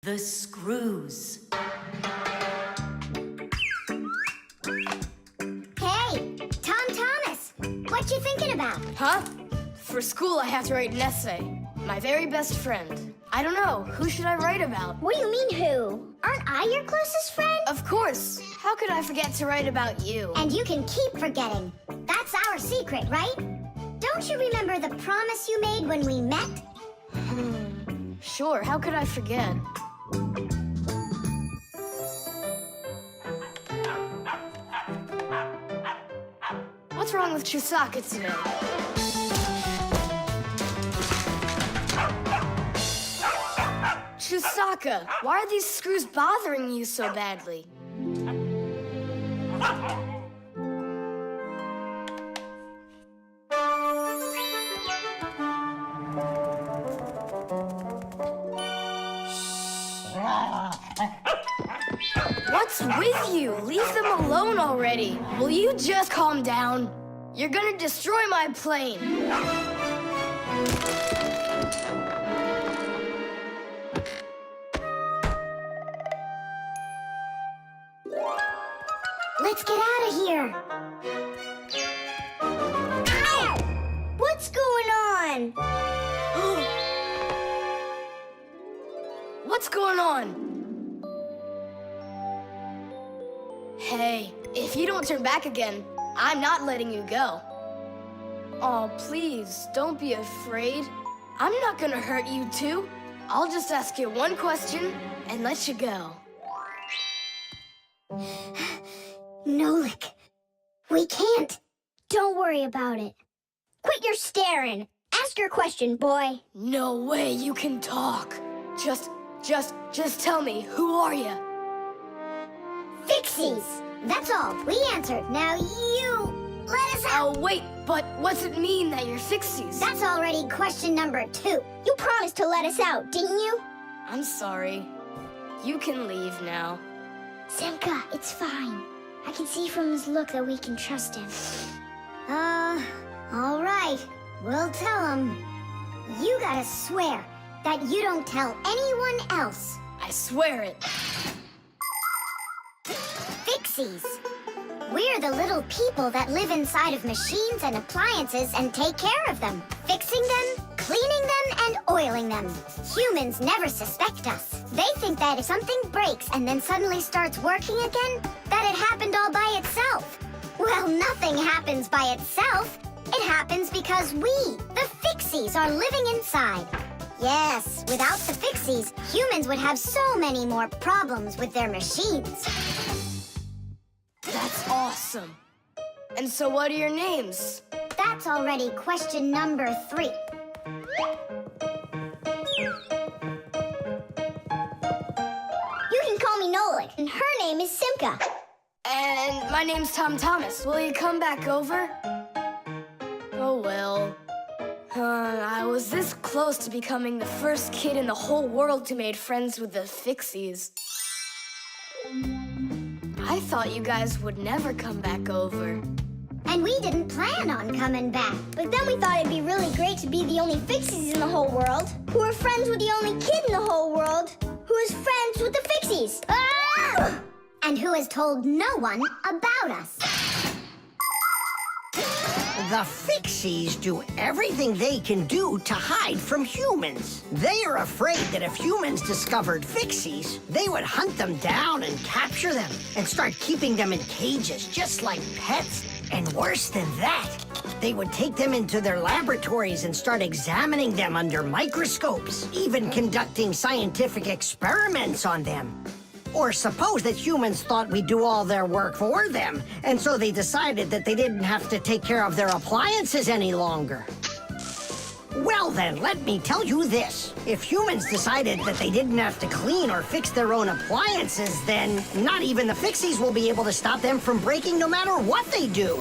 The screws. Hey, Tom Thomas, what you thinking about? Huh? For school, I have to write an essay. My very best friend. I don't know. Who should I write about? What do you mean, who? Aren't I your closest friend? Of course. How could I forget to write about you? And you can keep forgetting. That's our secret, right? Don't you remember the promise you made when we met? Sure, how could I forget? What's wrong with Chisaka today? Chisaka, why are these screws bothering you so badly? What's with you? Leave them alone already. Will you just calm down? You're gonna destroy my plane. Let's get out of here. Ow! What's going on? What's going on? Hey, if you don't turn back again, I'm not letting you go. Oh, please, don't be afraid. I'm not gonna hurt you too. I'll just ask you one question and let you go. Nolik, we can't. Don't worry about it. Quit your staring. Ask your question, boy. No way you can talk. Just tell me, who are you? Fixies. That's all. We answered. Now you let us out. Oh, wait, but what's it mean that you're Fixies? That's already question number 2. You promised to let us out, didn't you? I'm sorry. You can leave now. Simka, it's fine. I can see from his look that we can trust him. All right. We'll tell him. You gotta swear that you don't tell anyone else. I swear it. Fixies. We're the little people that live inside of machines and appliances and take care of them, fixing them, cleaning them, and oiling them. Humans never suspect us. They think that if something breaks and then suddenly starts working again, that it happened all by itself. Well, nothing happens by itself. It happens because we, the Fixies, are living inside. Yes, without the Fixies, humans would have so many more problems with their machines. That's awesome. And so what are your names? That's already question number 3. You can call me Nolik, and her name is Simka. And my name's Tom Thomas. Will you come back over? Oh, well. I was this close to becoming the first kid in the whole world who made friends with the Fixies. I thought you guys would never come back over. And we didn't plan on coming back. But then we thought it'd be really great to be the only Fixies in the whole world, who are friends with the only kid in the whole world, who is friends with the Fixies. Ah! And who has told no one about us. The Fixies do everything they can do to hide from humans. They are afraid that if humans discovered Fixies, they would hunt them down and capture them and start keeping them in cages just like pets. And worse than that, they would take them into their laboratories and start examining them under microscopes, even conducting scientific experiments on them. Or suppose that humans thought we'd do all their work for them, and so they decided that they didn't have to take care of their appliances any longer. Well then, let me tell you this. If humans decided that they didn't have to clean or fix their own appliances, then not even the Fixies will be able to stop them from breaking no matter what they do.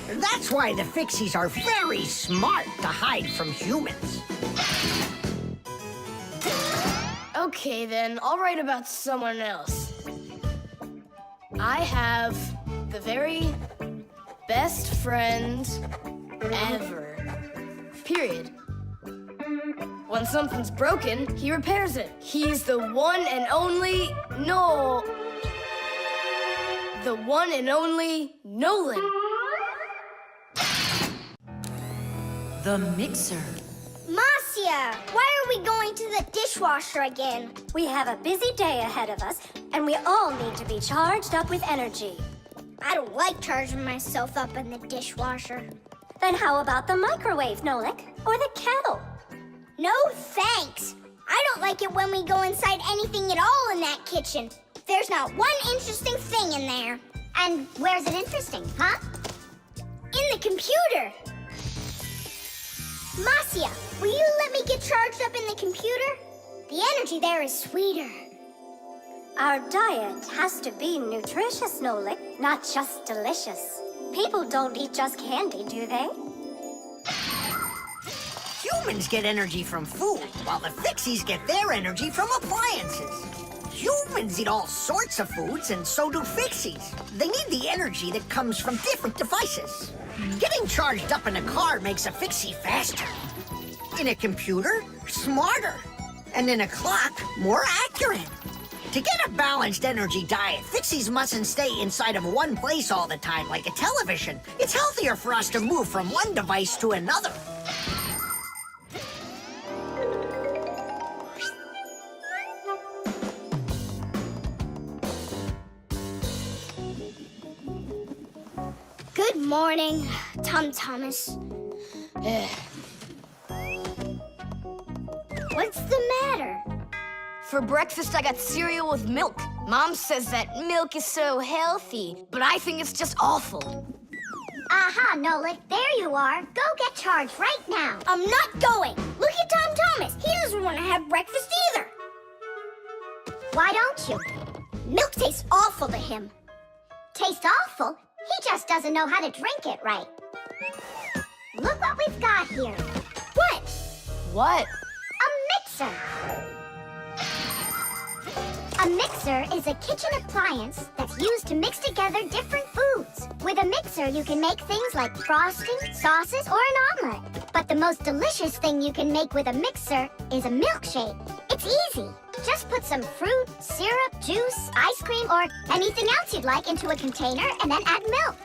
That's why the Fixies are very smart to hide from humans. Okay, then, I'll write about someone else. I have the very best friend ever. Period. What When something's broken, he repairs it. He's the one and only the one and only Nolan. The mixer. Marcia, why are we going to the dishwasher again? We have a busy day ahead of us, and we all need to be charged up with energy. I don't like charging myself up in the dishwasher. Then how about the microwave, Nolik? Or the kettle? No thanks. I don't like it when we go inside anything at all in that kitchen. There's not one interesting thing in there. And where's it interesting, huh? In the computer. Marcia, will you let me get charged up in the computer? The energy there is sweeter. Our diet has to be nutritious, Nolik, not just delicious. People don't eat just candy, do they? Humans get energy from food, while the Fixies get their energy from appliances. Humans eat all sorts of foods, and so do Fixies. They need the energy that comes from different devices. Getting charged up in a car makes a Fixie faster. In a computer, smarter. And in a clock, more accurate. To get a balanced energy diet, Fixies mustn't stay inside of one place all the time like a television. It's healthier for us to move from one device to another. Good morning, Thomas. What's the matter? For breakfast, I got cereal with milk. Mom says that milk is so healthy, but I think it's just awful. Aha, Nolik, there you are. Go get charged right now. I'm not going. Look at Thomas. He doesn't want to have breakfast either. Why don't you? Milk tastes awful to him. Taste awful? He just doesn't know how to drink it right. Look what we've got here. What? What? A mixer. A mixer is a kitchen appliance that's used to mix together different foods. With a mixer, you can make things like frosting, sauces, or an omelet. But the most delicious thing you can make with a mixer is a milkshake. It's easy. Just put some fruit, syrup, juice, ice cream, or anything else you'd like into a container and then add milk.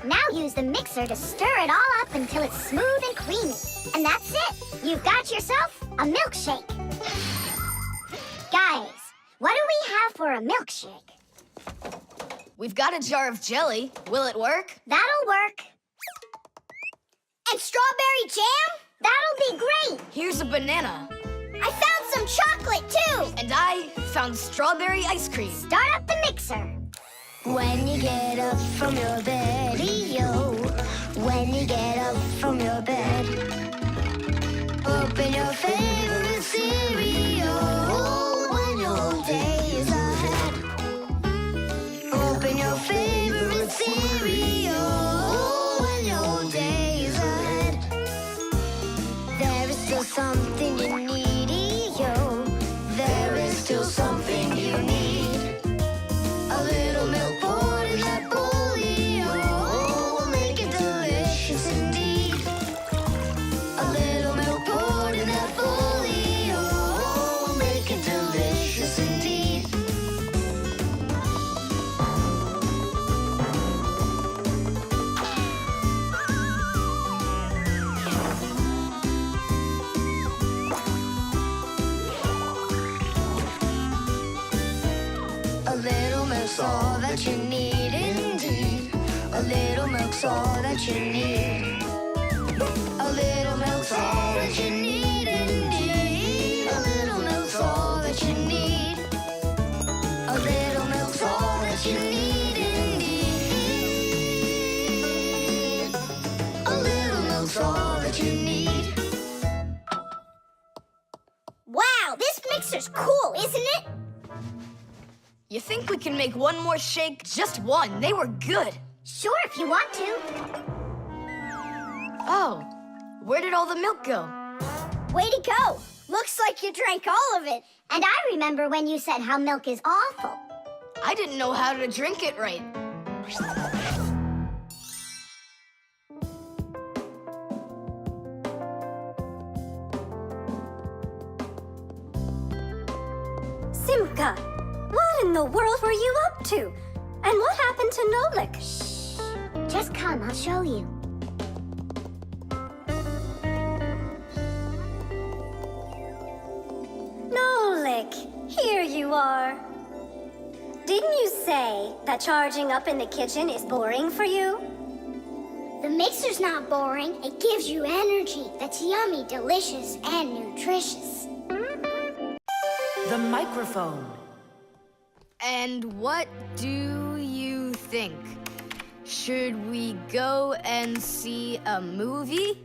Now use the mixer to stir it all up until it's smooth and creamy. And that's it. You've got yourself a milkshake. Guys, what do we have for a milkshake? We've got a jar of jelly. Will it work? That'll work. And strawberry jam? That'll be great. Here's a banana. I found some chocolate, too. And I found strawberry ice cream. Start up the mixer. When you get up from your bed, yo. When you get up from your bed, open your favorite cereal. When your day is ahead, open your favorite cereal. When your day is ahead, there is still something you need, yo. There is still something you need. A little milk poured in that bowl, yo, will make it delicious indeed. A little milk poured in that bowl, yo, will make it delicious indeed. A little milk's all that you need indeed. A little milk's all that you need. A little milk's all that you need indeed. A little milk's all that you need. A little milk's all that you need indeed. A little milk's all that you need. Wow, this mixer's cool, isn't it? You think we can make one more shake? Just one. They were good. Sure, if you want to. Oh, where did all the milk go? Way to go. Looks like you drank all of it. And I remember when you said how milk is awful. I didn't know how to drink it right. Simka! What in the world were you up to? And what happened to Nolik? Shh. Just come, I'll show you. Nolik, here you are. Didn't you say that charging up in the kitchen is boring for you? The mixer's not boring. It gives you energy that's yummy, delicious, and nutritious. The microphone. And what do you think? Should we go and see a movie?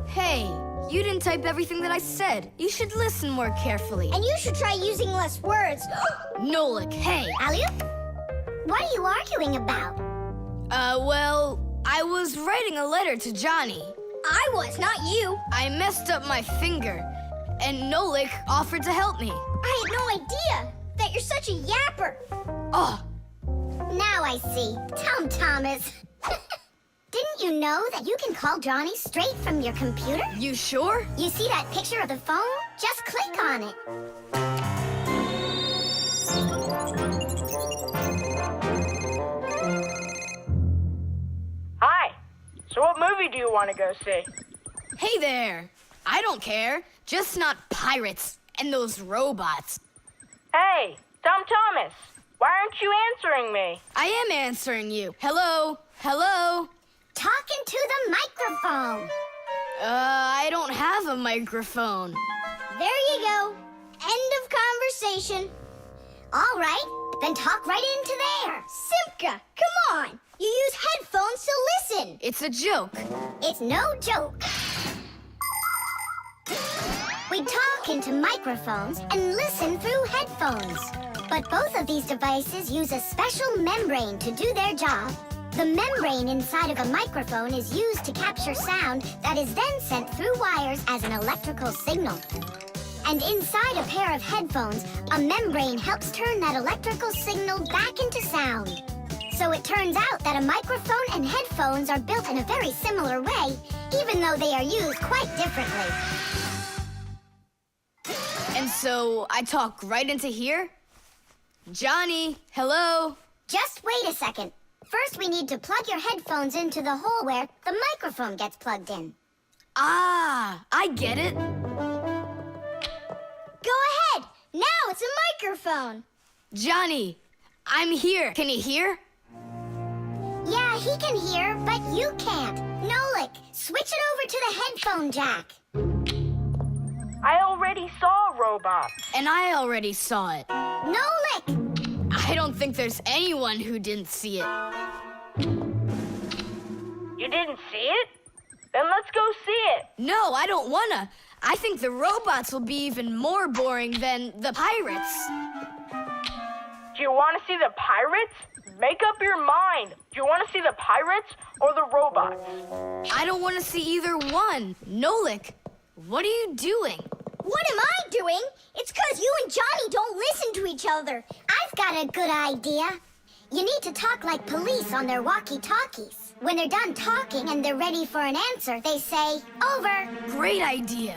Hey, you didn't type everything that I said. You should listen more carefully. And you should try using less words. Nolik, hey. Alley-oop? What are you arguing about? Well, I was writing a letter to Johnny. I was, not you. I messed up my finger, and Nolik offered to help me. I had no idea that you're such a yapper. Oh, Now I see. Tom Thomas. Didn't you know that you can call Johnny straight from your computer? you sure? You see that picture of the phone? Just click on it. Hi. So what movie do you want to go see? Hey there. I don't care. Just not pirates and those robots. Hey, Tom Thomas. Why aren't you answering me? I am answering you. Hello? Hello? Talking to the microphone. I don't have a microphone. There you go. End of conversation. All right, then talk right into there. Simka, come on. You use headphones to listen. It's a joke. It's no joke. We talk into microphones and listen through headphones. But both of these devices use a special membrane to do their job. The membrane inside of a microphone is used to capture sound that is then sent through wires as an electrical signal. And inside a pair of headphones, a membrane helps turn that electrical signal back into sound. So it turns out that a microphone and headphones are built in a very similar way, even though they are used quite differently. And so I talk right into here? Johnny, hello? Just wait a second. First, we need to plug your headphones into the hole where the microphone gets plugged in. Ah, I get it. Go ahead. Now it's a microphone. Johnny, I'm here. Can you hear? Yeah, he can hear, but you can't. Nolik, switch it over to the headphone jack. I already saw a robot. And I already saw it. Nolik! I don't think there's anyone who didn't see it. You didn't see it? Then let's go see it. No, I don't wanna. I think the robots will be even more boring than the pirates. Do you want to see the pirates? Make up your mind. Do you want to see the pirates or the robots? I don't want to see either one. Nolik, what are you doing? What am I doing? It's 'cause you and Johnny don't listen to each other. I've got a good idea. You need to talk like police on their walkie-talkies. When they're done talking and they're ready for an answer, they say, over. Great idea.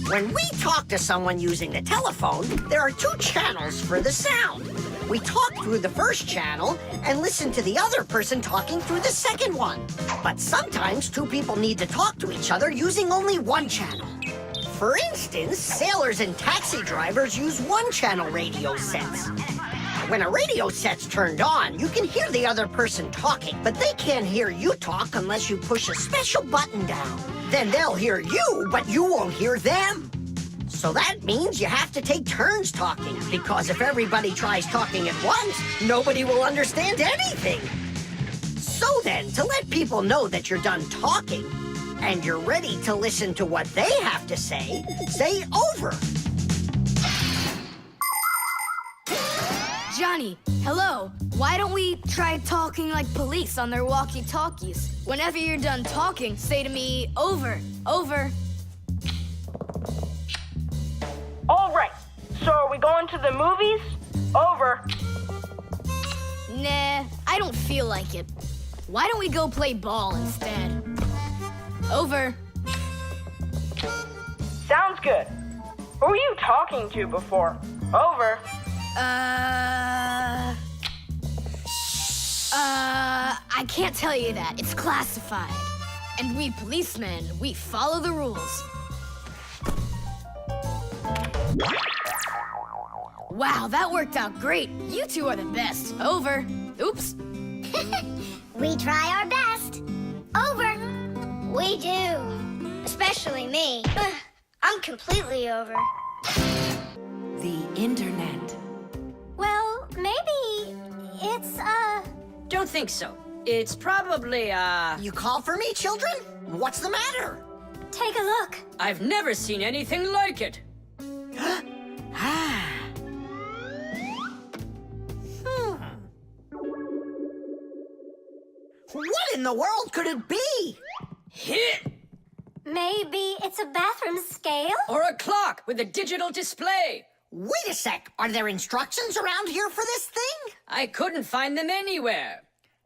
When we talk to someone using the telephone, there are two channels for the sound. We talk through the first channel and listen to the other person talking through the second one. But sometimes two people need to talk to each other using only one channel. For instance, sailors and taxi drivers use one-channel radio sets. When a radio set's turned on, you can hear the other person talking, but they can't hear you talk unless you push a special button down. Then they'll hear you, but you won't hear them. So that means you have to take turns talking, because if everybody tries talking at once, nobody will understand anything. So then, to let people know that you're done talking, and you're ready to listen to what they have to say over. Johnny, hello. Why don't we try talking like police on their walkie-talkies? Whenever you're done talking, say to me, over, over. All right. So are we going to the movies? Over. Nah, I don't feel like it. Why don't we go play ball instead? Over. Sounds good. Who were you talking to before? Over. I can't tell you that. It's classified. And we policemen, we follow the rules. Wow, that worked out great. You two are the best. Over. Oops. We try our best. Over. We do. Especially me. I'm completely over. The internet. Well, maybe it's, Don't think so. It's probably, You call for me, children? What's the matter? take a look. I've never seen anything like it. What in the world could it be? Hit! Maybe it's a bathroom scale? Or a clock with a digital display. Wait a sec. Are there instructions around here for this thing? I couldn't find them anywhere.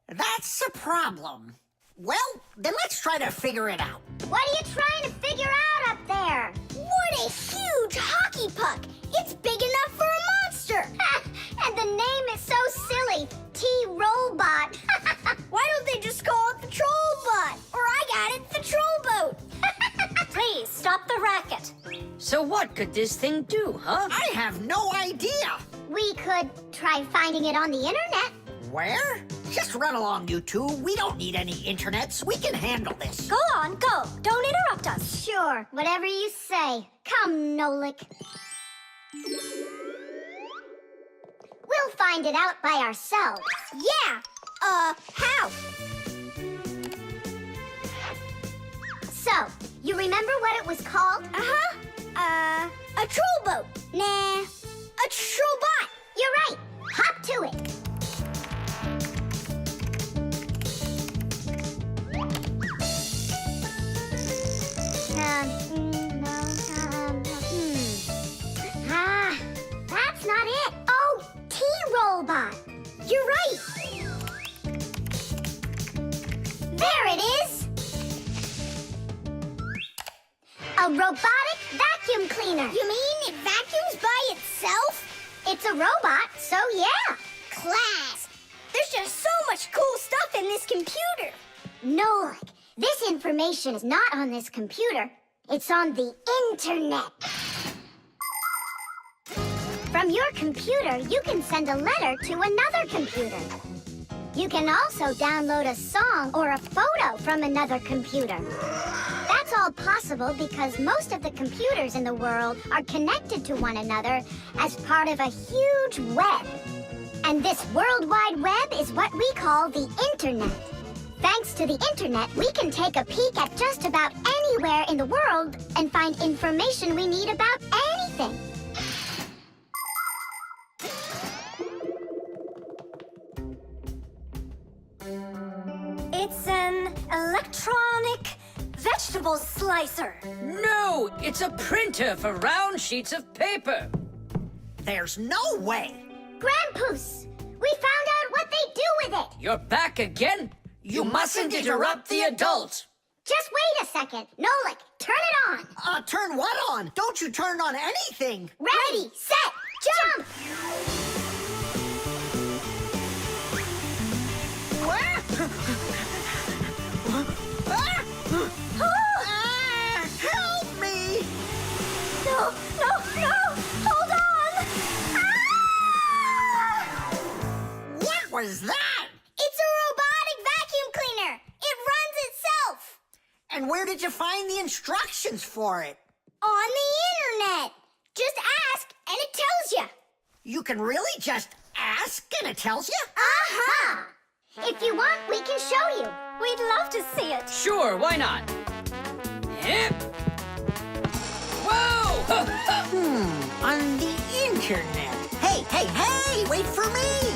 That's a problem. Well, then let's try to figure it out. What are you trying to figure out up there? What a huge hockey puck! It's big enough for a monster! And the name is so silly. T-Robot. Why don't they just call it the Trollbot? Or I got it, the Trollboat! Please, stop the racket. So what could this thing do, huh? I have no idea. We could try finding it on the internet. Where? Just run along, you two. We don't need any internets. We can handle this. Go on, go. Don't interrupt us. Sure, whatever you say. Come, Nolik. We'll find it out by ourselves. Yeah! How? So, you remember what it was called? A Trollboat. Nah, a Trollbot. You're right. Hop to it. That's not it. Oh, T-Robot. You're right. There it is. A robotic vacuum cleaner. You mean it vacuums by itself? It's a robot, so yeah. Class! There's just so much cool stuff in this computer. Nolik, this information is not on this computer. It's on the internet. From your computer, you can send a letter to another computer. You can also download a song or a photo from another computer. That's all possible because most of the computers in the world are connected to one another as part of a huge web. And this World Wide Web is what we call the internet. Thanks to the internet, we can take a peek at just about anywhere in the world and find information we need about anything. It's an electronic vegetable slicer. No, it's a printer for round sheets of paper. There's no way. Grandpoos, we found out what they do with it. You're back again? You mustn't interrupt the adults. Just wait a second. Nolik, turn it on. Turn what on? Don't you turn on anything. Ready, set, jump. Help me! No, no, no! Hold on! What was that? It's a robotic vacuum cleaner. It runs itself. And where did you find the instructions for it? On the internet. Just ask and it tells you. You can really just ask and it tells you? Aha! If you want, we can show you. We'd love to see it. Sure, why not? Hip. Whoa! On the internet. Hey, hey, hey! Wait for me!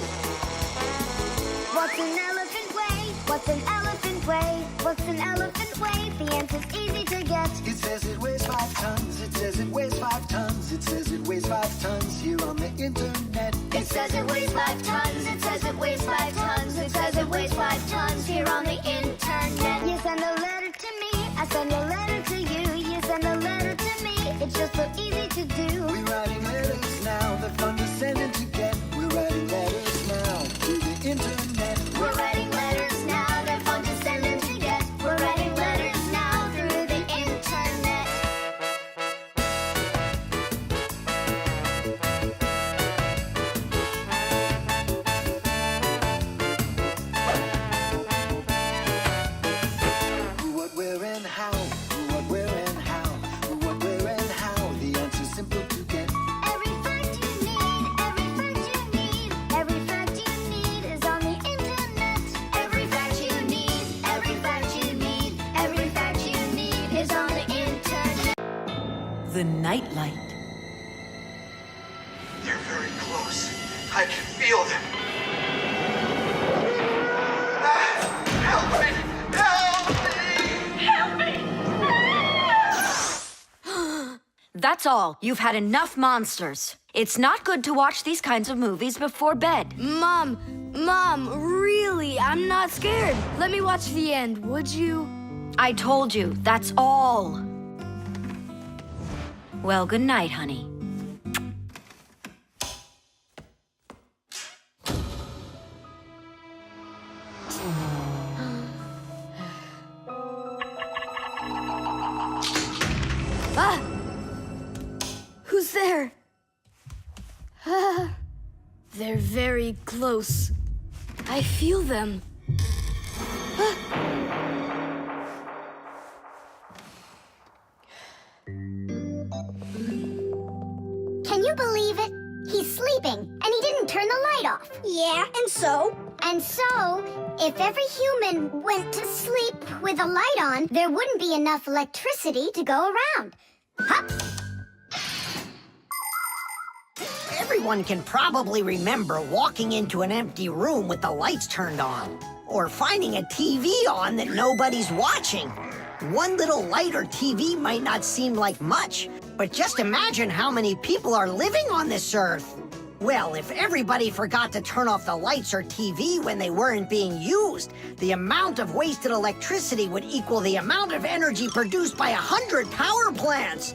What's an elephant weigh? What's an elephant weigh? What's an elephant weigh? The answer's easy to get. It says it weighs 5 tons. It says it weighs 5 tons. It says it weighs 5 tons here on the internet. It says it weighs 5 tons. It says it weighs 5 tons. It says it weighs 5 tons here on It's just so easy to do. We're writing letters now, they're fun to send and to get. We're writing letters now through the internet. We're writing letters now, they're fun to send and to get. We're writing letters now through the internet. Who, what, where, and how. Who, what, where, and how. Who, what, where, and how. The answer's simple to get. Every fact you need, every fact you need, every fact you need is on the internet. Every fact you need, every fact you need, every fact you need is on the internet. The nightlight. They're very close. I can feel them. Help me! Help me! Help me! That's all. You've had enough monsters. It's not good to watch these kinds of movies before bed. Mom, really, I'm not scared. Let me watch the end, would you? I told you, that's all. Well, good night, honey. Ah! Who's there? Ah, they're very close. I feel them. Ah. Can you believe it? He's sleeping, and he didn't turn the light off. Yeah, and so? And so, if every human went to sleep with a light on, there wouldn't be enough electricity to go around. Hup! Everyone can probably remember walking into an empty room with the lights turned on, or finding a TV on that nobody's watching. One little light or TV might not seem like much, but just imagine how many people are living on this earth. Well, if everybody forgot to turn off the lights or TV when they weren't being used, the amount of wasted electricity would equal the amount of energy produced by 100 power plants.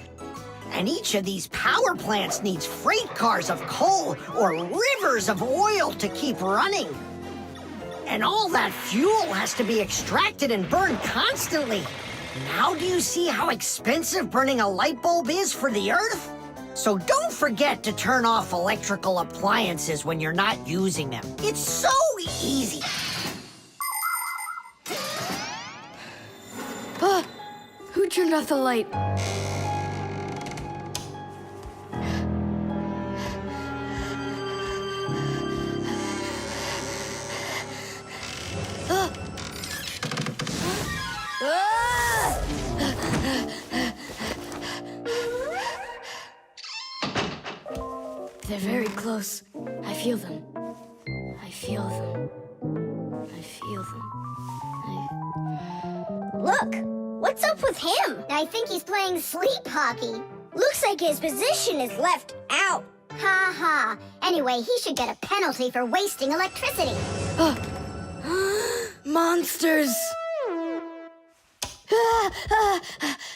And each of these power plants needs freight cars of coal or rivers of oil to keep running. And all that fuel has to be extracted and burned constantly. Now do you see how expensive burning a light bulb is for the Earth? So don't forget to turn off electrical appliances when you're not using them. It's so easy. Ah, who turned off the light? Ah. Ah! They're very close. I feel them. I feel them. I feel them. Look, what's up with him? I think he's playing sleep hockey. Looks like his position is left out. Ha ha. Anyway, he should get a penalty for wasting electricity. Monsters!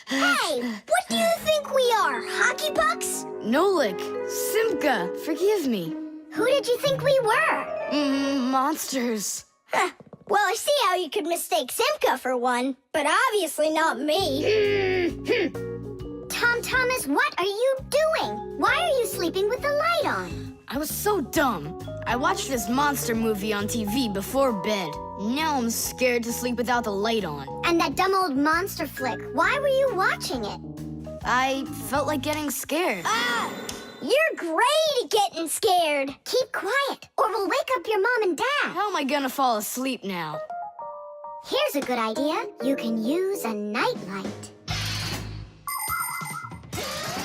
Hey, what do you think we are, hockey pucks? Nolik, Simka, forgive me. Who did you think we were? Monsters. Well, I see how you could mistake Simka for one, but obviously not me. Tom Thomas, what are you doing? Why are you sleeping with the light on? I was so dumb. I watched this monster movie on TV before bed. Now I'm scared to sleep without the light on. And that dumb old monster flick, why were you watching it? I felt like getting scared. You're great at getting scared. Keep quiet, or we'll wake up your mom and dad. How am I gonna fall asleep now? Here's a good idea. You can use a nightlight.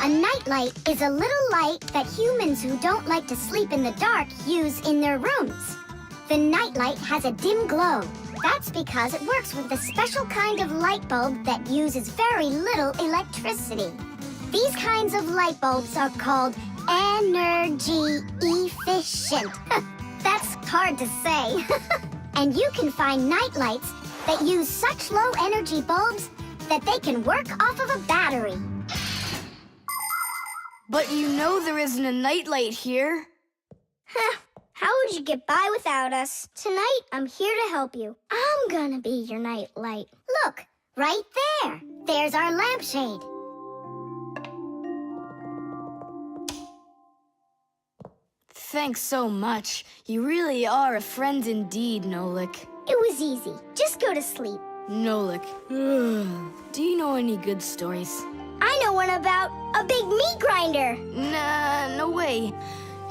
A nightlight is a little light that humans who don't like to sleep in the dark use in their rooms. The nightlight has a dim glow. That's because it works with a special kind of light bulb that uses very little electricity. These kinds of light bulbs are called energy efficient. That's hard to say. And you can find nightlights that use such low energy bulbs that they can work off of a battery. But you know there isn't a nightlight here. How would you get by without us? Tonight, I'm here to help you. I'm gonna be your night light. Look, right there. There's our lampshade. Thanks so much. You really are a friend indeed, Nolik. It was easy. Just go to sleep. Nolik. Do you know any good stories? I know one about a big meat grinder. Nah, no way.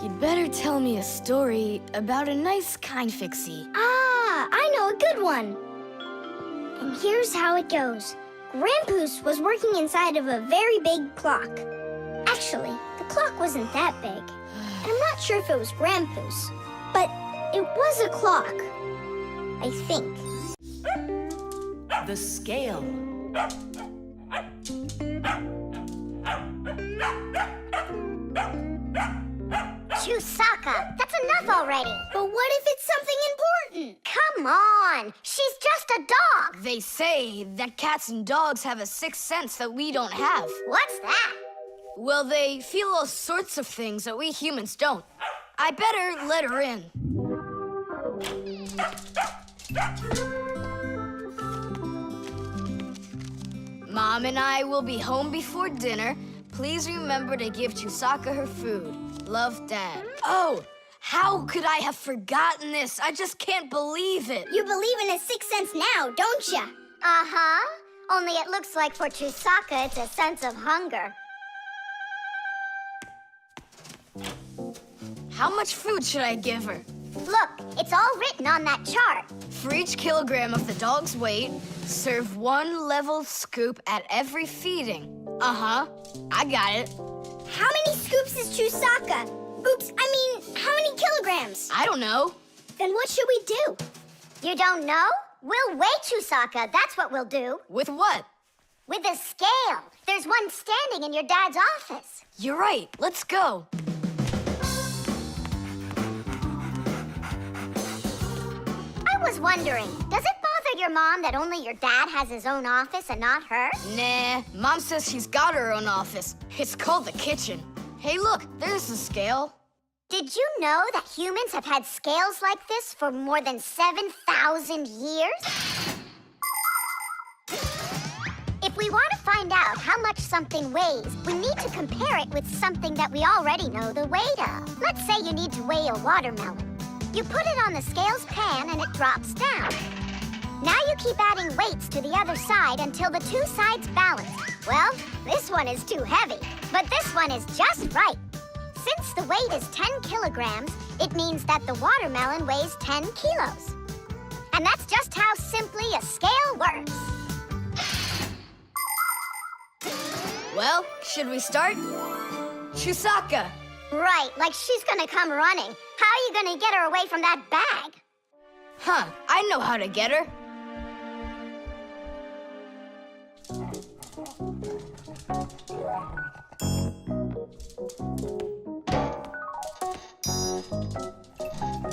You'd better tell me a story about a nice, kind Fixie. Ah, I know a good one. And here's how it goes. Grandpoos was working inside of a very big clock. Actually, the clock wasn't that big. And I'm not sure if it was Grandpoos, but it was a clock. I think. The scale. Chusaka, that's enough already. But what if it's something important? Come on, she's just a dog. They say that cats and dogs have a sixth sense that we don't have. What's that? Well, they feel all sorts of things that we humans don't. I better let her in. Mom and I will be home before dinner. Please remember to give Chusaka her food. Love, Dad. Oh, how could I have forgotten this? I just can't believe it. You believe in a sixth sense now, don't ya? Uh-huh. Only it looks like for Chusaka it's a sense of hunger. How much food should I give her? Look, it's all written on that chart. For each kilogram of the dog's weight, serve 1 level scoop at every feeding. Uh-huh, I got it. How many scoops is Chusaka? Oops, I mean, how many kilograms? I don't know. Then what should we do? You don't know? We'll weigh Chusaka, that's what we'll do. With what? With a scale. There's one standing in your dad's office. You're right, let's go. I was wondering, does it bother your mom that only your dad has his own office and not her? Nah, Mom says she's got her own office. It's called the kitchen. Hey, look, there's the scale. Did you know that humans have had scales like this for more than 7,000 years? If we want to find out how much something weighs, we need to compare it with something that we already know the weight of. Let's say you need to weigh a watermelon. You put it on the scale's pan and it drops down. Now you keep adding weights to the other side until the two sides balance. Well, this one is too heavy, but this one is just right. Since the weight is 10 kilograms, it means that the watermelon weighs 10 kilos. And that's just how simply a scale works. Well, should we start? Chusaka! Right, like she's gonna come running. How are you gonna get her away from that bag? Huh, I know how to get her.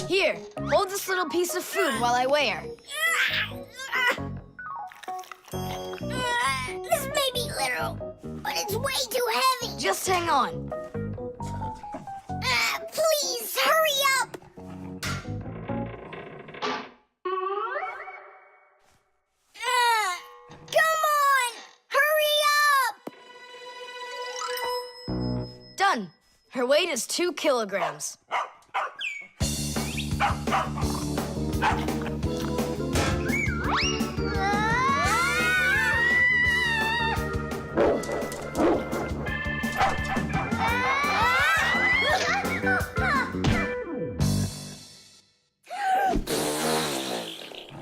Here, hold this little piece of food while I weigh her. This may be literal, but it's way too heavy. Just hang on. Please, hurry up! Come on! Hurry up! Done. Her weight is 2 kilograms.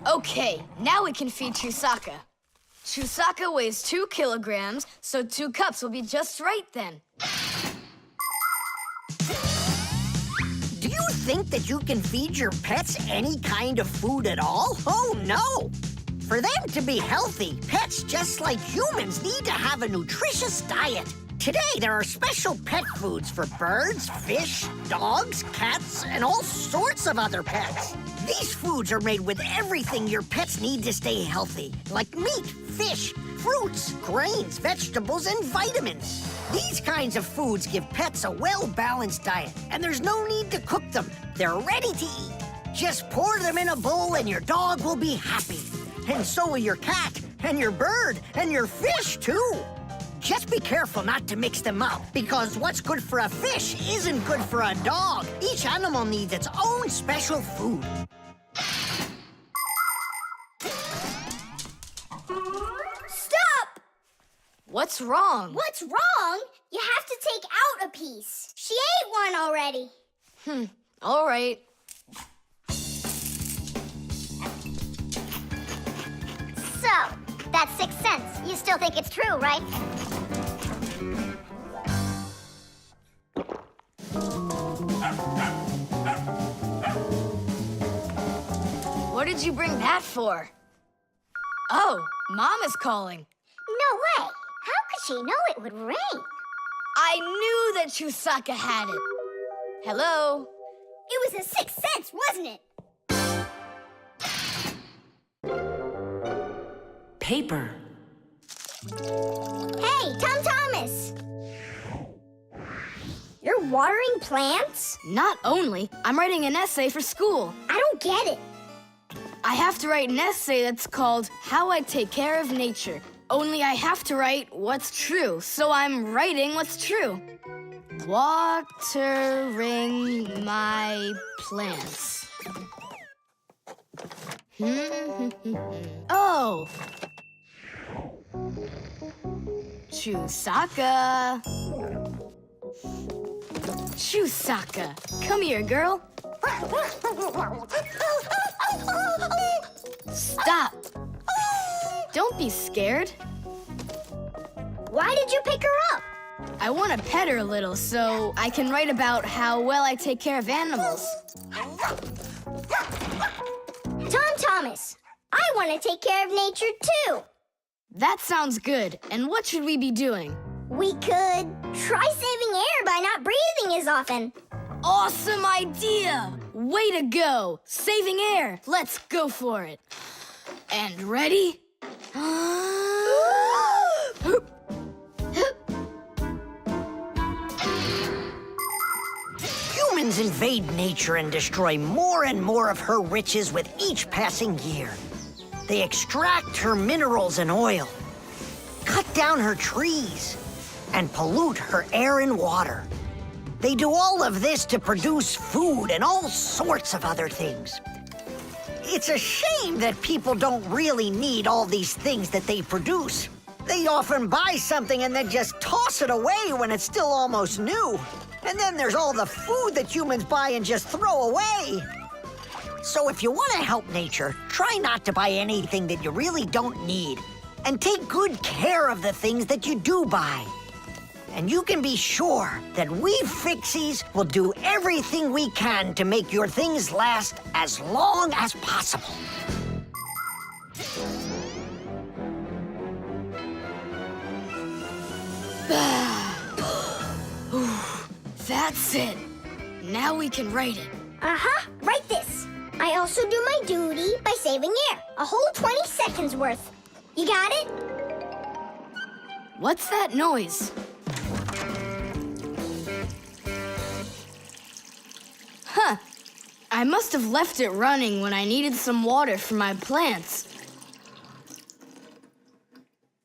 Okay, now we can feed Chusaka. Chusaka weighs 2 kilograms, so 2 cups will be just right then. Do you think that you can feed your pets any kind of food at all? Oh, no. For them to be healthy, pets just like humans need to have a nutritious diet. Today, there are special pet foods for birds, fish, dogs, cats, and all sorts of other pets. These foods are made with everything your pets need to stay healthy, like meat, fish, fruits, grains, vegetables, and vitamins. These kinds of foods give pets a well-balanced diet, and there's no need to cook them. They're ready to eat. Just pour them in a bowl and your dog will be happy. And so will your cat, and your bird, and your fish, too. Just be careful not to mix them up, because what's good for a fish isn't good for a dog. Each animal needs its own special food. Stop! What's wrong? What's wrong? You have to take out a piece. She ate one already. All right. So, that's 6 cents. You still think it's true, right? What did you bring that for? Oh, Mom is calling. No way. How could she know it would rain? I knew that Chusaka had it. Hello? It was a 6 cents, wasn't it? Paper. Hey, Tom Thomas. You're watering plants? Not only, I'm writing an essay for school. I don't get it. I have to write an essay that's called How I Take Care of Nature. Only I have to write what's true, so I'm writing what's true. Watering my plants. Oh! Chusaka. Chusaka, come here, girl. Stop. Don't be scared. Why did you pick her up? I want to pet her a little so I can write about how well I take care of animals. Tom Thomas, I want to take care of nature too. That sounds good. And what should we be doing? We could try saving air by not breathing as often. Awesome idea! Way to go! Saving air! Let's go for it. And ready? Humans invade nature and destroy more and more of her riches with each passing year. They extract her minerals and oil, cut down her trees, and pollute her air and water. They do all of this to produce food and all sorts of other things. It's a shame that people don't really need all these things that they produce. They often buy something and then just toss it away when it's still almost new. And then there's all the food that humans buy and just throw away. So if you want to help nature, try not to buy anything that you really don't need. And take good care of the things that you do buy. And you can be sure that we Fixies will do everything we can to make your things last as long as possible. That's it. Now we can write it. Uh-huh, write this. I also do my duty by saving air. A whole 20 seconds worth. You got it? What's that noise? Huh. I must have left it running when I needed some water for my plants.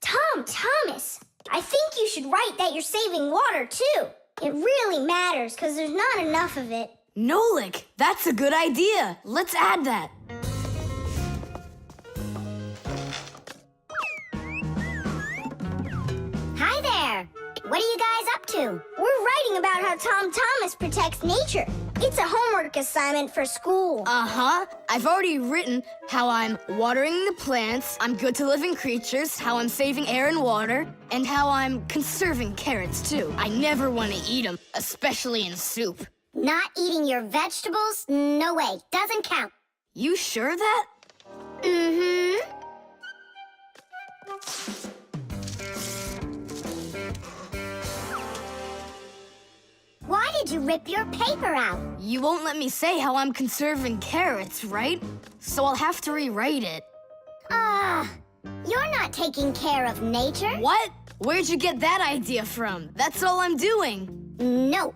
Tom Thomas, I think you should write that you're saving water, too. It really matters, because there's not enough of it. Nolik, that's a good idea. Let's add that. Hi there. What are you guys up to? We're writing about how Tom Thomas protects nature. It's a homework assignment for school. Uh-huh. I've already written how I'm watering the plants, I'm good to living creatures, how I'm saving air and water, and how I'm conserving carrots, too. I never want to eat them, especially in soup. Not eating your vegetables? No way. Doesn't count. You sure that? Mm-hmm. Why did you rip your paper out? You won't let me say how I'm conserving carrots, right? So I'll have to rewrite it. You're not taking care of nature. What? Where'd you get that idea from? That's all I'm doing. No.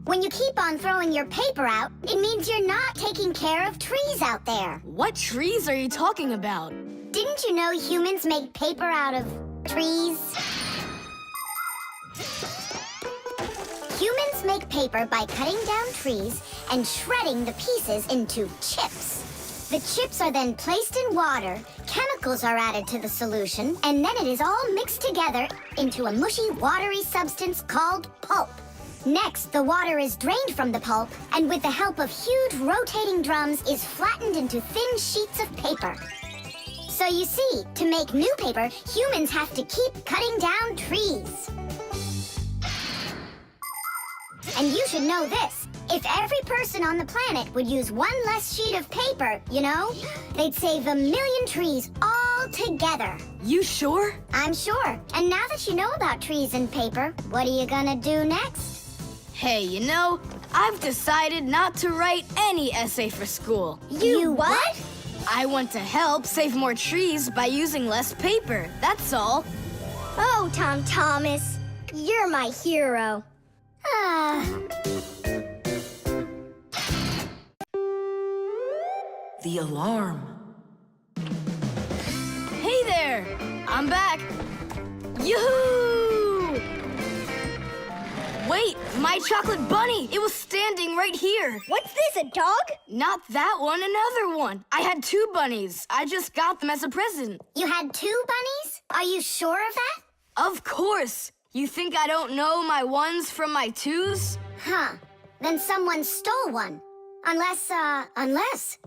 When you keep on throwing your paper out, it means you're not taking care of trees out there. What trees are you talking about? Didn't you know humans make paper out of trees? Humans make paper by cutting down trees and shredding the pieces into chips. The chips are then placed in water, chemicals are added to the solution, and then it is all mixed together into a mushy, watery substance called pulp. Next, the water is drained from the pulp, and with the help of huge rotating drums is flattened into thin sheets of paper. So you see, to make new paper, humans have to keep cutting down trees. And you should know this. If every person on the planet would use one less sheet of paper, you know, they'd save 1 million trees all together. You sure? I'm sure. And now that you know about trees and paper, what are you gonna do next? Hey, you know, I've decided not to write any essay for school. You what? I want to help save more trees by using less paper, that's all. Oh, Tom Thomas, you're my hero. The alarm. Hey there! I'm back! Yoo-hoo! Wait, my chocolate bunny! It was standing right here! What's this, a dog? Not that one, another one! I had 2 bunnies. I just got them as a present. You had 2 bunnies? Are you sure of that? Of course! You think I don't know my 1s from my 2s? Huh. Then someone stole one. Unless.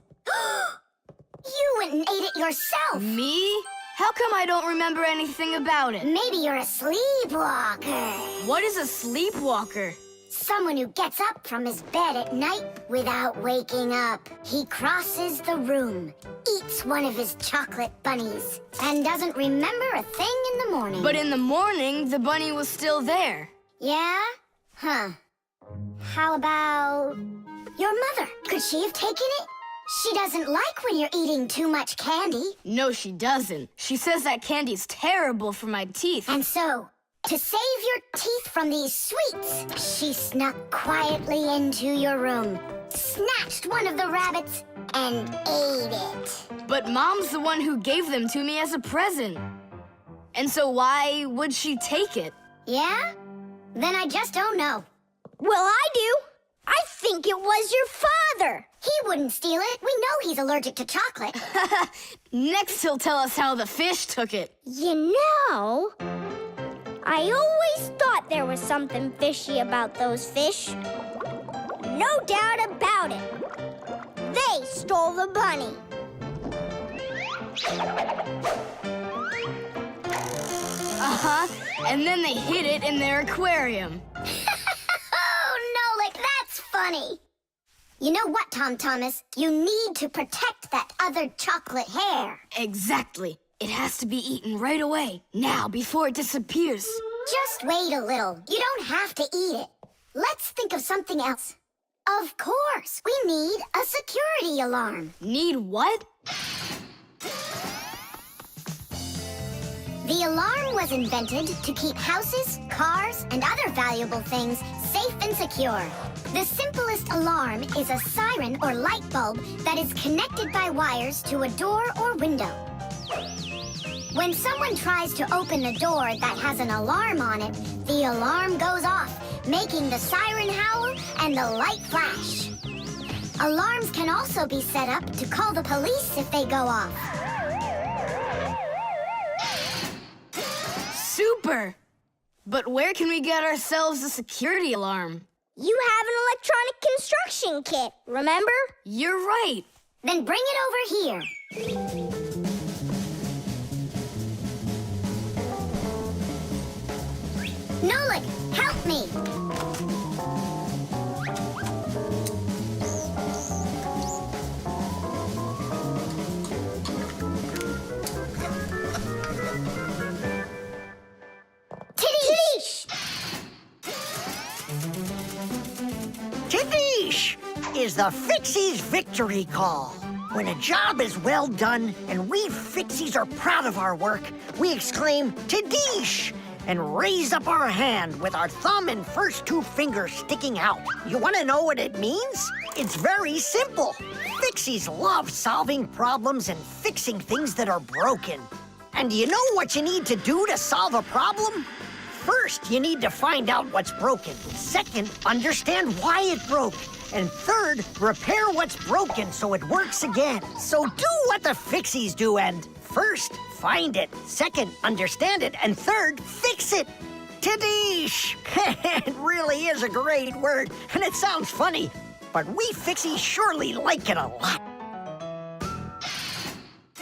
You went and ate it yourself! Me? How come I don't remember anything about it? Maybe you're a sleepwalker. What is a sleepwalker? Someone who gets up from his bed at night without waking up. He crosses the room, eats one of his chocolate bunnies, and doesn't remember a thing in the morning. But in the morning, the bunny was still there. Yeah? Huh. How about your mother? Could she have taken it? She doesn't like when you're eating too much candy. No, she doesn't. She says that candy's terrible for my teeth. And so, to save your teeth from these sweets, she snuck quietly into your room, snatched one of the rabbits, and ate it. But Mom's the one who gave them to me as a present. And so why would she take it? Yeah? Then I just don't know. Well, I do. I think it was your father. He wouldn't steal it. We know he's allergic to chocolate. Next, he'll tell us how the fish took it. You know, I always thought there was something fishy about those fish. No doubt about it. They stole the bunny. Uh-huh. And then they hid it in their aquarium. Oh, Nolik, that's funny. You know what, Tom Thomas? You need to protect that other chocolate hair. Exactly. It has to be eaten right away. Now, before it disappears. Just wait a little. You don't have to eat it. Let's think of something else. Of course, we need a security alarm. Need what? The alarm was invented to keep houses, cars, and other valuable things safe and secure. The simplest alarm is a siren or light bulb that is connected by wires to a door or window. When someone tries to open the door that has an alarm on it, the alarm goes off, making the siren howl and the light flash. Alarms can also be set up to call the police if they go off. Super! But where can we get ourselves a security alarm? You have an electronic construction kit, remember? You're right. Then bring it over here. Nolik, help me. Tidish! is the Fixies Victory Call. When a job is well done and we Fixies are proud of our work, we exclaim, "Tadish!" and raise up our hand with our thumb and first two fingers sticking out. You want to know what it means? It's very simple. Fixies love solving problems and fixing things that are broken. And do you know what you need to do to solve a problem? First, you need to find out what's broken. Second, understand why it broke. And third, repair what's broken so it works again. So do what the Fixies do and first, find it. Second, understand it. And third, fix it. Tadish! It really is a great word, and it sounds funny, but we Fixies surely like it a lot.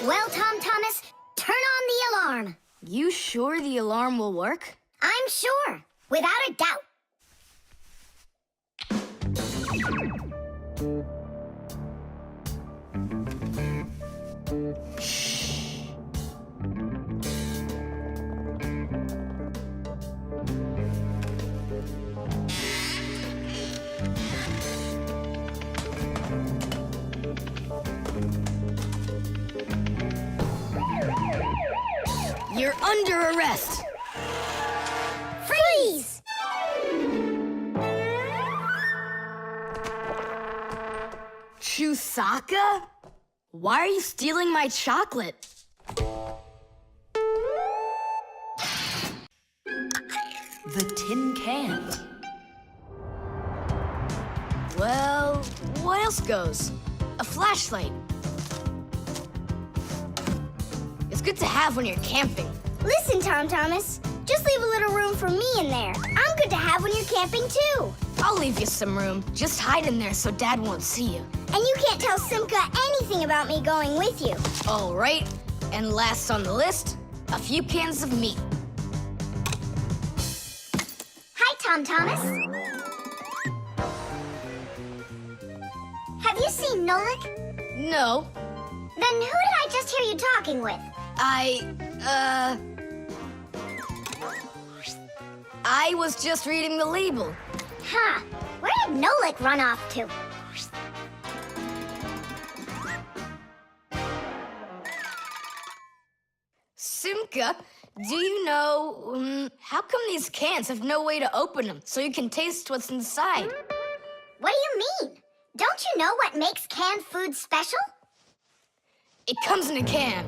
Well, Tom Thomas, turn on the alarm. You sure the alarm will work? I'm sure, without a doubt. You're under arrest. Freeze! Chusaka? Why are you stealing my chocolate? The tin can. Well, what else goes? A flashlight. It's good to have when you're camping. Listen, Tom Thomas. Just leave a little room for me in there. I'm good to have when you're camping, too. I'll leave you some room. Just hide in there so Dad won't see you. And you can't tell Simka anything about me going with you. All right. And last on the list, a few cans of meat. Hi, Tom Thomas. Have you seen Nolik? No, Then who did I just hear you talking with? I was just reading the label. Huh. Where did Nolik run off to? Simka, do you know, how come these cans have no way to open them so you can taste what's inside? What do you mean? Don't you know what makes canned food special? It comes in a can.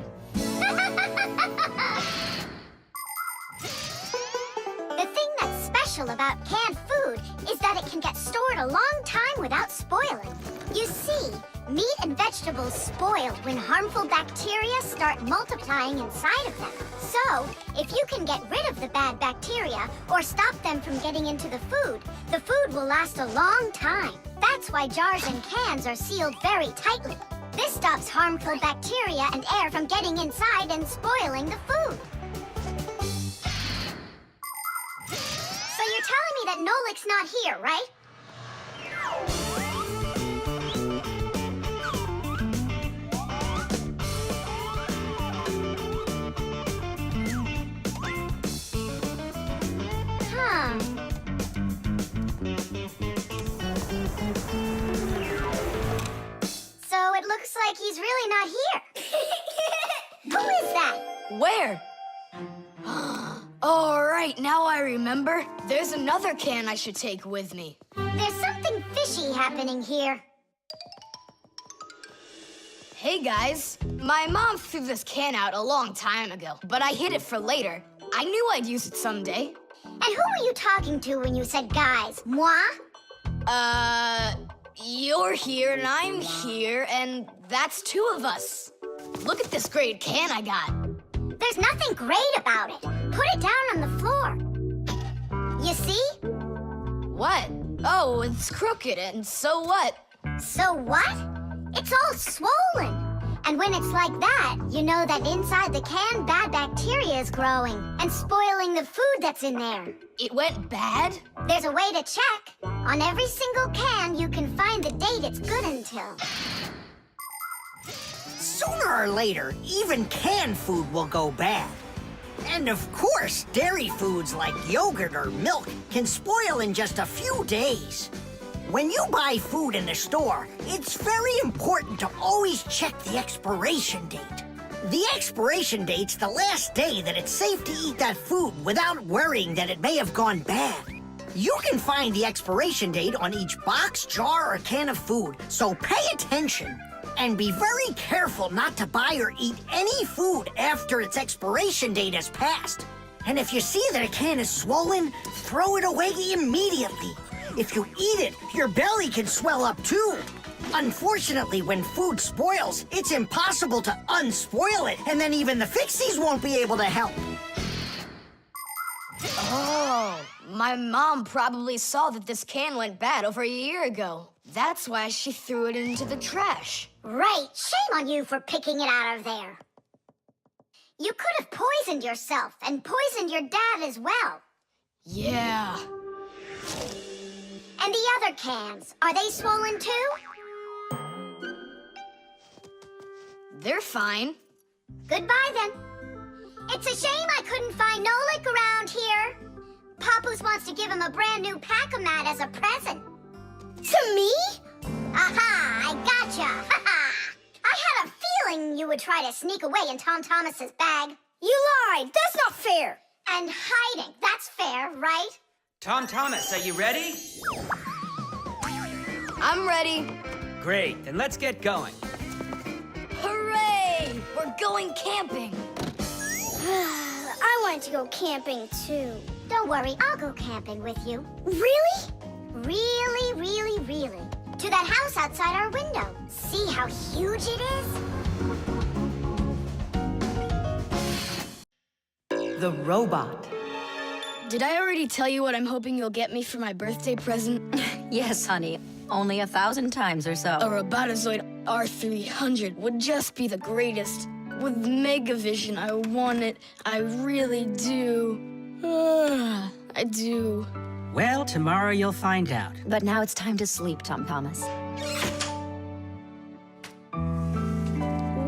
The thing that's special about canned food is that it can get stored a long time without spoiling. You see, meat and vegetables spoil when harmful bacteria start multiplying inside of them. So, if you can get rid of the bad bacteria or stop them from getting into the food will last a long time. That's why jars and cans are sealed very tightly. This stops harmful bacteria and air from getting inside and spoiling the food. So you're telling me that Nolik's not here, right? Huh. So it looks like he's really not here. Who is that? Where? All right, now I remember. There's another can I should take with me. There's something fishy happening here. Hey guys, my mom threw this can out a long time ago, but I hid it for later. I knew I'd use it someday. And who were you talking to when you said guys? Moi? You're here and I'm here, and that's two of us. Look at this great can I got. There's nothing great about it. Put it down on the floor. You see? What? Oh, it's crooked, and so what? So what? It's all swollen. And when it's like that, you know that inside the can, bad bacteria is growing and spoiling the food that's in there. It went bad? There's a way to check. On every single can, you can find the date it's good until. Sooner or later, even canned food will go bad. And of course, dairy foods like yogurt or milk can spoil in just a few days. When you buy food in the store, it's very important to always check the expiration date. The expiration date's the last day that it's safe to eat that food without worrying that it may have gone bad. You can find the expiration date on each box, jar, or can of food, so pay attention. And be very careful not to buy or eat any food after its expiration date has passed. And if you see that a can is swollen, throw it away immediately. If you eat it, your belly can swell up too. Unfortunately, when food spoils, it's impossible to unspoil it, and then even the Fixies won't be able to help. Oh, my mom probably saw that this can went bad over a year ago. That's why she threw it into the trash. Right. Shame on you for picking it out of there. You could have poisoned yourself and poisoned your dad as well. Yeah. And the other cans, are they swollen too? They're fine. Goodbye then. It's a shame I couldn't find Nolik around here. Papoose wants to give him a brand new pack-a-mat as a present. To me? Aha! I gotcha! Ha-ha! I had a feeling you would try to sneak away in Tom Thomas's bag. You lied. That's not fair. And hiding, that's fair, right? Tom Thomas, are you ready? I'm ready. Great, then let's get going. Hooray! We're going camping. I wanted to go camping too. Don't worry, I'll go camping with you. Really? Really, really, really. To that house outside our window. See how huge it is? The robot. Did I already tell you what I'm hoping you'll get me for my birthday present? Yes, honey. Only 1,000 times or so. A Robotazoid R300 would just be the greatest. With Megavision, I want it. I really do. I do. Well, tomorrow you'll find out. But now it's time to sleep, Tom Thomas.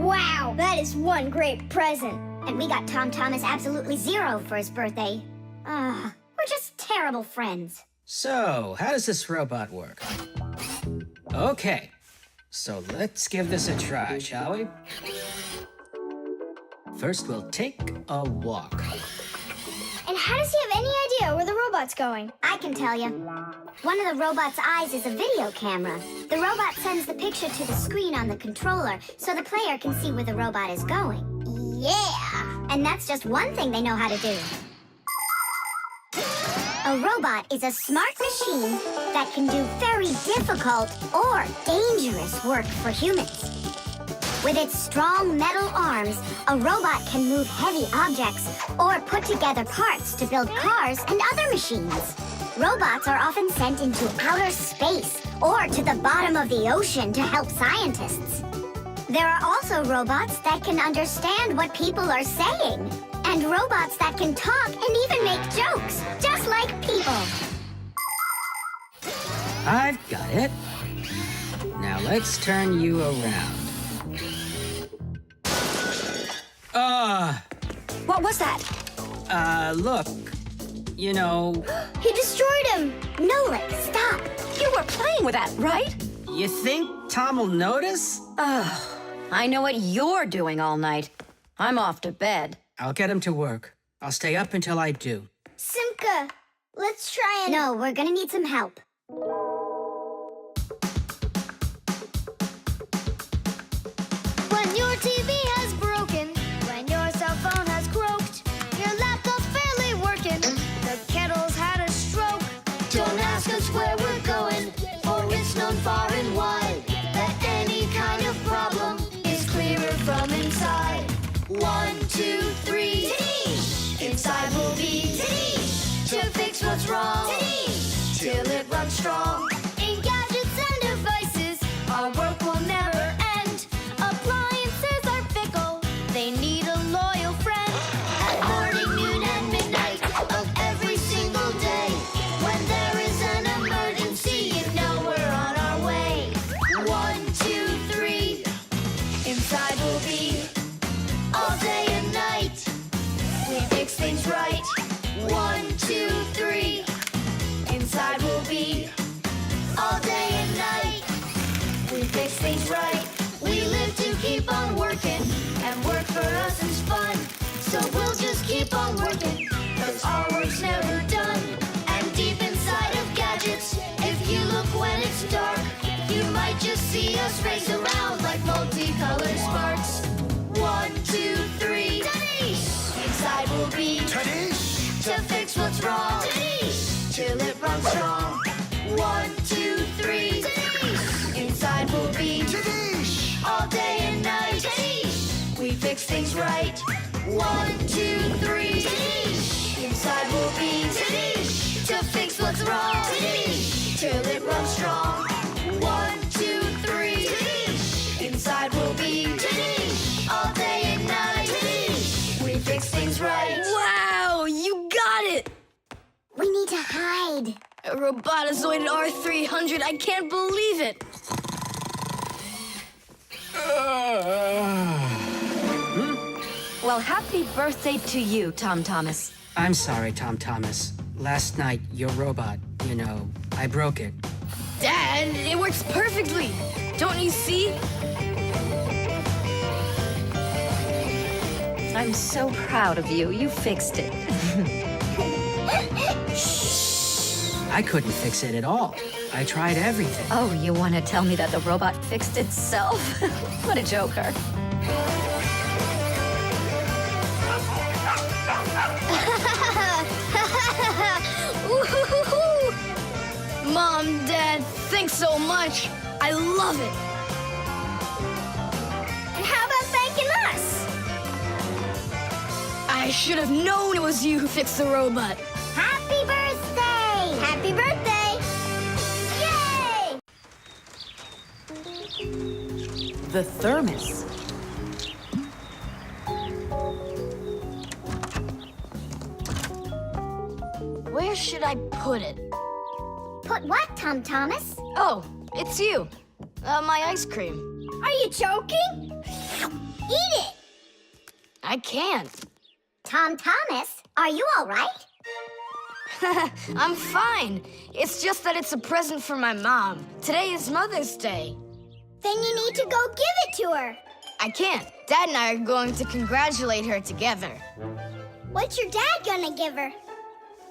Wow, that is one great present. And we got Tom Thomas absolutely zero for his birthday. We're just terrible friends. So, how does this robot work? Okay, so let's give this a try, shall we? First, we'll take a walk. And how does he have any idea where the robot's going? I can tell you. One of the robot's eyes is a video camera. The robot sends the picture to the screen on the controller so the player can see where the robot is going. Yeah! And that's just one thing they know how to do. A robot is a smart machine that can do very difficult or dangerous work for humans. With its strong metal arms, a robot can move heavy objects or put together parts to build cars and other machines. Robots are often sent into outer space or to the bottom of the ocean to help scientists. There are also robots that can understand what people are saying, and robots that can talk and even make jokes, just like people. I've got it. Now let's turn you around. What was that? Look. You know, He destroyed him. Nolik, stop. You were playing with that, right? you think Tom will notice? I know what you're doing all night. I'm off to bed. I'll get him to work. I'll stay up until I do. Simka, let's try and... No, we're gonna need some help. When your TV has broken, when your cell phone has croaked, your laptop's barely working, the kettle's had a stroke. Don't ask us where we're going, for it's known far and wide that any kind of problem is clearer from inside. 1, 2, 3. Inside will be to fix what's wrong till it runs strong. In gadgets and devices, our work will never end. Appliances are fickle, they need a loyal friend. At morning, noon, and midnight of every single day, when there is an emergency, you know we're on our way. 1, 2, 3. Inside will be all day and night. We fix things right. 1, 2, 3. Inside will be all day keep on working, and work for us is fun. So we'll just keep on working, 'cause our work's never done. And deep inside of gadgets, if you look when it's dark, you might just see us race around like multicolored sparks. 1, 2, 3, Tadish! Inside we'll be Tadish! to fix what's wrong. Tadish! Till it runs strong. 1, 2, 3, Tadish! Inside we'll be Tadish! all day and night. Tadish! We fix things right. 1, 2, 3, Tadish! Inside we'll be Tadish! To fix what's wrong. Tadish! Till it runs strong. 1, 2, 3, Tadish! Inside we'll be Tadish! All day and night. Tadish! We fix things right. Wow, you got it! We need to hide. A robotizoid R300, I can't believe it! Well, happy birthday to you, Tom Thomas. I'm sorry, Tom Thomas. Last night, your robot, I broke it. Dad, it works perfectly! Don't you see? I'm so proud of you. You fixed it. I couldn't fix it at all. I tried everything. Oh, you want to tell me that the robot fixed itself? What a joker. Mom, Dad, thanks so much. I love it. And how about thanking us? I should have known it was you who fixed the robot. Happy birthday! Happy birthday! Yay! The Thermos. Where should I put it? Put what, Tom Thomas? Oh, it's you. My ice cream. Are you joking? Eat it! I can't. Tom Thomas, are you all right? I'm fine. It's just that it's a present for my mom. Today is Mother's Day. Then you need to go give it to her. I can't. Dad and I are going to congratulate her together. What's your dad gonna give her?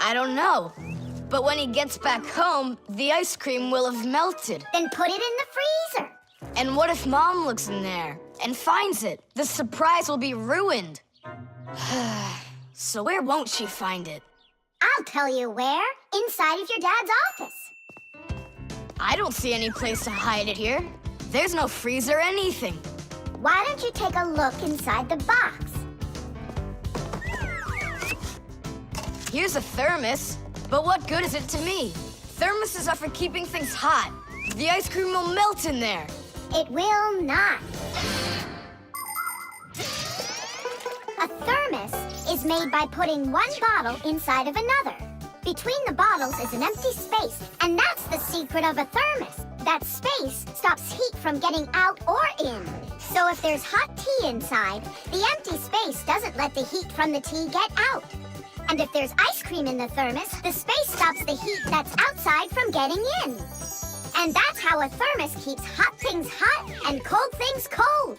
I don't know. But when he gets back home, the ice cream will have melted. Then put it in the freezer. And what if Mom looks in there and finds it? The surprise will be ruined. So where won't she find it? I'll tell you where. Inside of your dad's office. I don't see any place to hide it here. There's no freezer or anything. Why don't you take a look inside the box? Here's a thermos, but what good is it to me? Thermoses are for keeping things hot. The ice cream will melt in there. It will not. A thermos is made by putting one bottle inside of another. Between the bottles is an empty space, and that's the secret of a thermos. That space stops heat from getting out or in. So if there's hot tea inside, the empty space doesn't let the heat from the tea get out. And if there's ice cream in the thermos, the space stops the heat that's outside from getting in. And that's how a thermos keeps hot things hot and cold things cold.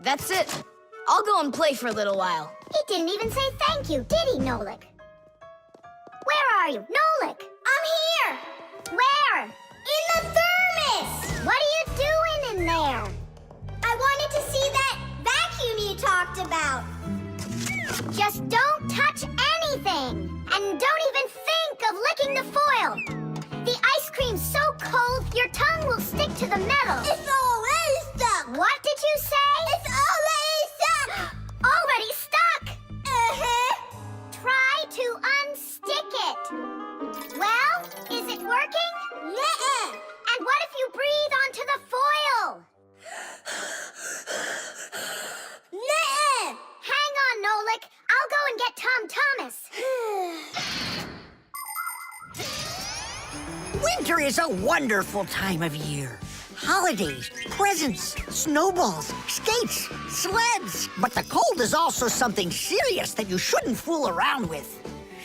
That's it. I'll go and play for a little while. He didn't even say thank you, did he, Nolik? Where are you, Nolik? I'm here! Where? In the thermos! What are you doing in there? I wanted to see that vacuum you talked about. Just don't touch anything. And don't even think of licking the foil. The ice cream's so cold, your tongue will stick to the metal. It's already stuck! What did you say? It's already stuck! Already stuck! Uh-huh. Try to unstick it. Well, is it working? Nuh-uh. And what if you breathe onto the foil? Nuh-uh. Hang on, Nolik. I'll go and get Tom Thomas. Winter is a wonderful time of year. holidays, presents, snowballs, skates, sleds. But the cold is also something serious that you shouldn't fool around with.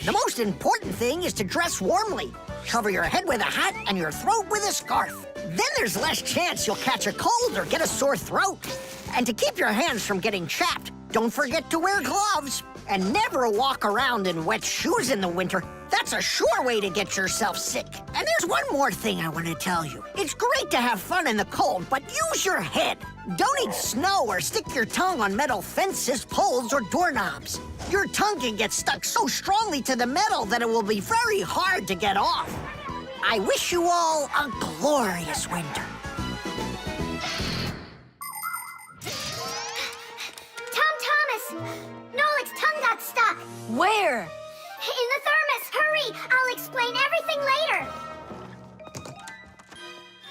The most important thing is to dress warmly. Cover your head with a hat and your throat with a scarf. Then there's less chance you'll catch a cold or get a sore throat. And to keep your hands from getting chapped, don't forget to wear gloves. And never walk around in wet shoes in the winter. That's a sure way to get yourself sick. And there's one more thing I want to tell you. It's great to have fun in the cold, but use your head. Don't eat snow or stick your tongue on metal fences, poles, or doorknobs. Your tongue can get stuck so strongly to the metal that it will be very hard to get off. I wish you all a glorious winter. Nolik's tongue got stuck. Where? In the thermos. Hurry! I'll explain everything later.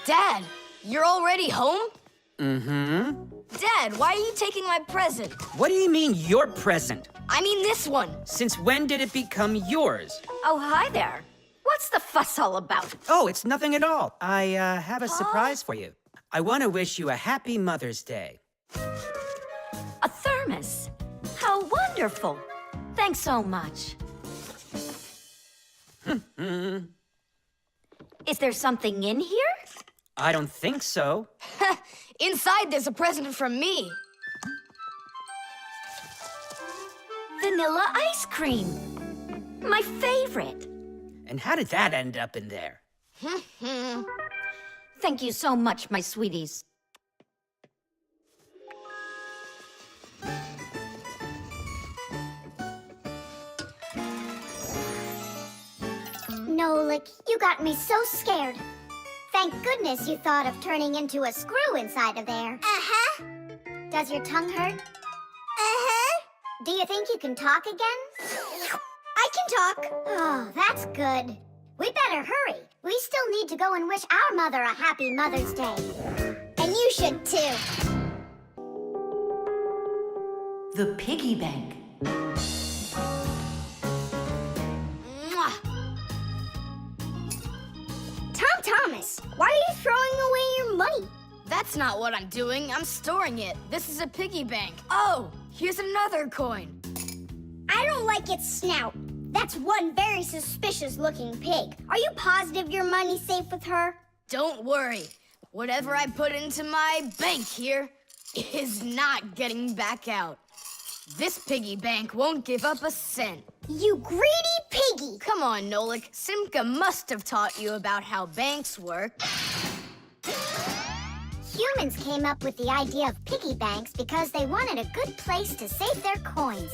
Dad, you're already home? Mm-hmm. Dad, why are you taking my present? What do you mean, your present? I mean this one. Since when did it become yours? Oh, hi there. What's the fuss all about? Oh, it's nothing at all. I have a surprise for you. I want to wish you a happy Mother's Day. A thermos. How wonderful. Thanks so much. Is there something in here? I don't think so. Inside there's a present from me. Vanilla ice cream. My favorite. And how did that end up in there? Thank you so much, my sweeties. Nolik, you got me so scared. Thank goodness you thought of turning into a screw inside of there. Uh-huh. Does your tongue hurt? Uh-huh. Do you think you can talk again? I can talk. Oh, that's good. We better hurry. We still need to go and wish our mother a happy Mother's Day. And you should too. The Piggy Bank. Thomas, why are you throwing away your money? That's not what I'm doing. I'm storing it. This is a piggy bank. Oh, here's another coin. I don't like its snout. That's one very suspicious-looking pig. Are you positive your money's safe with her? Don't worry. Whatever I put into my bank here is not getting back out. This piggy bank won't give up a cent. You greedy piggy! Come on, Nolik. Simka must have taught you about how banks work. Humans came up with the idea of piggy banks because they wanted a good place to save their coins.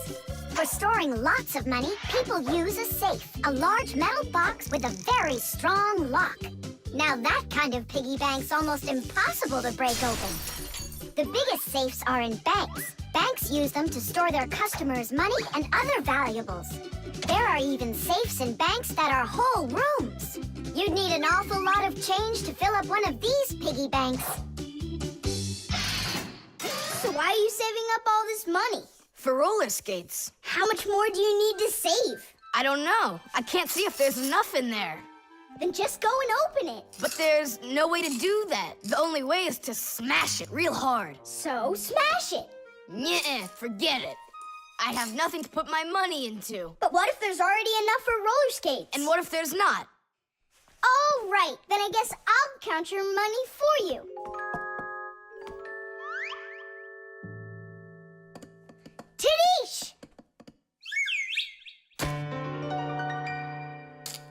For storing lots of money, people use a safe, a large metal box with a very strong lock. Now that kind of piggy bank's almost impossible to break open. The biggest safes are in banks. Banks use them to store their customers' money and other valuables. There are even safes in banks that are whole rooms. You'd need an awful lot of change to fill up one of these piggy banks. So why are you saving up all this money? For roller skates. How much more do you need to save? I don't know. I can't see if there's enough in there. Then just go and open it. But there's no way to do that. The only way is to smash it real hard. So smash it. Nuh-uh, forget it. I have nothing to put my money into. But what if there's already enough for roller skates? And what if there's not? All right, then I guess I'll count your money for you. Tadish!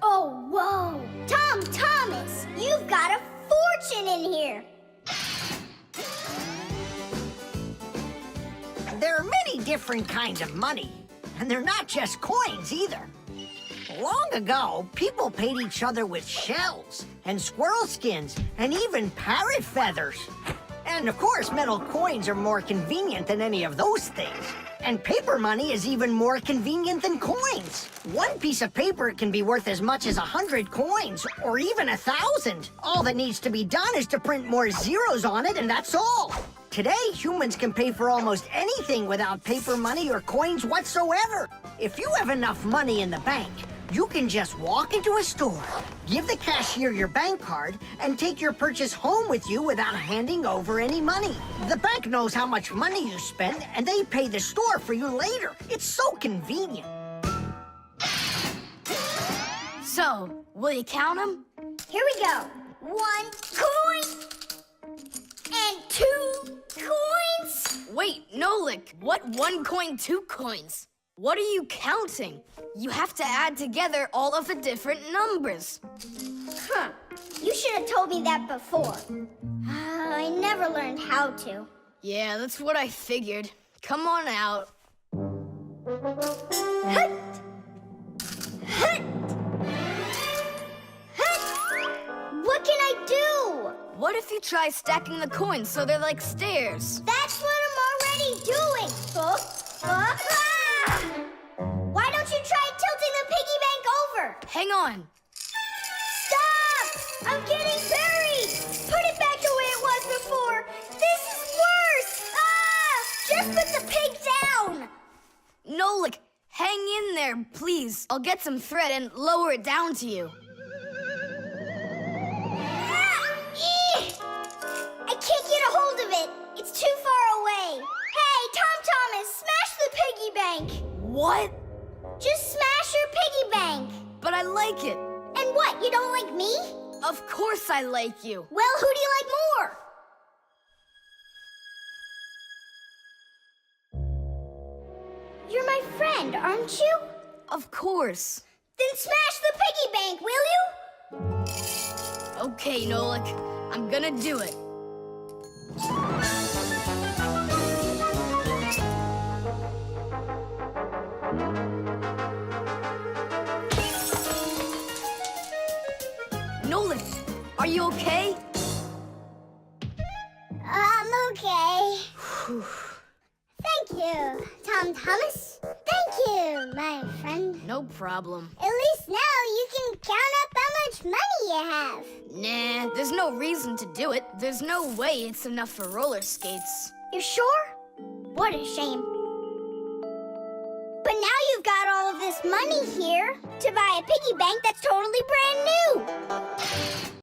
Oh, whoa! Thomas, you've got a fortune in here. There are many different kinds of money, and they're not just coins either. Long ago, people paid each other with shells and squirrel skins and even parrot feathers. And of course, metal coins are more convenient than any of those things. And paper money is even more convenient than coins. One piece of paper can be worth as much as 100 coins, or even 1,000. All that needs to be done is to print more zeros on it, and that's all. Today, humans can pay for almost anything without paper money or coins whatsoever. If you have enough money in the bank, You can just walk into a store, give the cashier your bank card, and take your purchase home with you without handing over any money. The bank knows how much money you spend, and they pay the store for you later. It's so convenient. So, will you count them? Here we go. 1 coin and 2 coins. Wait, Nolik, what 1 coin, 2 coins? What are you counting? You have to add together all of the different numbers. Huh. You should have told me that before. I never learned how to. Yeah, that's what I figured. Come on out. Hut! Hut! Hut! What can I do? What if you try stacking the coins so they're like stairs? That's what I'm already doing. Ah! Why don't you try tilting the piggy bank over? Hang on. Stop! I'm getting buried! Put it back the way it was before! This is worse! Just put the pig down! Nolik, hang in there, please. I'll get some thread and lower it down to you. I can't get a hold of it. It's too far away. Hey, Tom Thomas, smash the piggy bank. What? Just smash your piggy bank. But I like it. And what, you don't like me? Of course I like you. Well, who do you like more? You're my friend, aren't you? Of course. Then smash the piggy bank, will you? Okay, Nolik, I'm gonna do it. Nolik, are you okay? I'm okay. Thank you, Tom Thomas. Thank you, my friend. No problem. At least now you can count up how much money you have. Nah, there's no reason to do it. There's no way it's enough for roller skates. You sure? What a shame. But now you've got all of this money here to buy a piggy bank that's totally brand new.